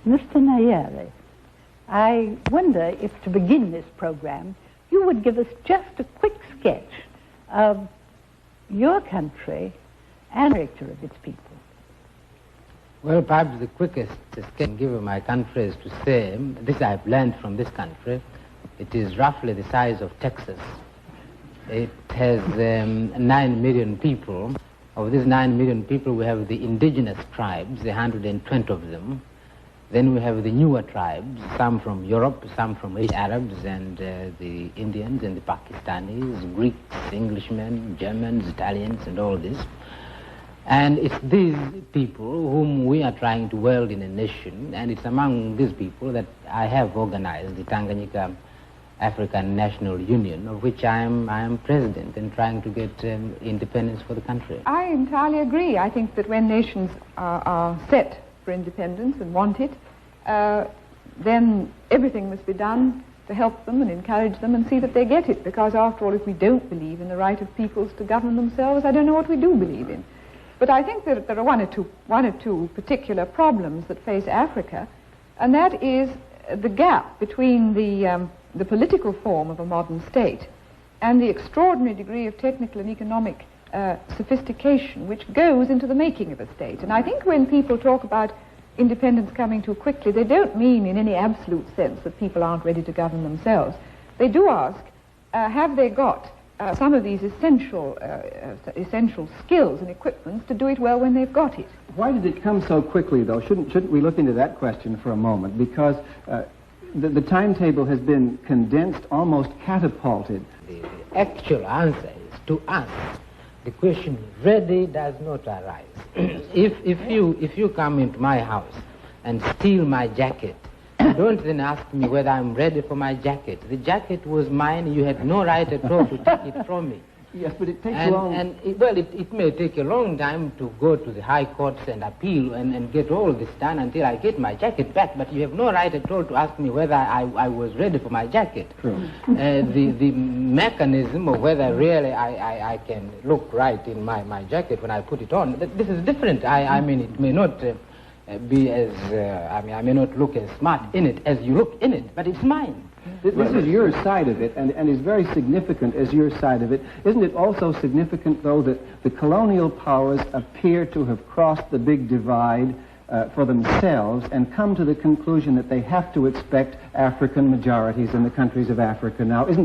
Mr. Nyerere, I wonder if to begin this program you would give us just a quick sketch of your country and the character of its people. Well, perhaps the quickest sketch I can give of my country is to say, this I've learned from this country, it is roughly the size of Texas. It has 9 million people. Of these 9 million people, we have the indigenous tribes, the 120 of them. Then we have the newer tribes, some from Europe, some from Arabs, and the Indians and the Pakistanis, Greeks, Englishmen, Germans, Italians, and all this. And it's these people whom we are trying to weld in a nation, and it's among these people that I have organized the Tanganyika African National Union, of which I am president, and trying to get independence for the country. I entirely agree. I think that when nations are set for independence and want it, then everything must be done to help them and encourage them and see that they get it, because after all, if we don't believe in the right of peoples to govern themselves, I don't know what we do believe in. But I think that there are one or two particular problems that face Africa, and that is the gap between the political form of a modern state and the extraordinary degree of technical and economic sophistication which goes into the making of a state. And I think when people talk about independence coming too quickly, they don't mean in any absolute sense that people aren't ready to govern themselves. They do ask, have they got some of these essential skills and equipments to do it well when they've got it? Why did it come so quickly, though? Shouldn't we look into that question for a moment? Because the timetable has been condensed, almost catapulted. The actual answer is, to us, the question ready does not arise. if you come into my house and steal my jacket, don't then ask me whether I'm ready for my jacket. The jacket was mine. You had no right at all to take it from me. Yes, but it takes long. It may take a long time to go to the high courts and appeal and get all this done until I get my jacket back, but you have no right at all to ask me whether I was ready for my jacket. True. The mechanism of whether really I can look right in my jacket when I put it on, this is different. I mean, it may not be as, I may not look as smart in it as you look in it, but it's mine. This is your side of it, and is very significant as your side of it. Isn't it also significant, though, that the colonial powers appear to have crossed the big divide for themselves and come to the conclusion that they have to expect African majorities in the countries of Africa now? Isn't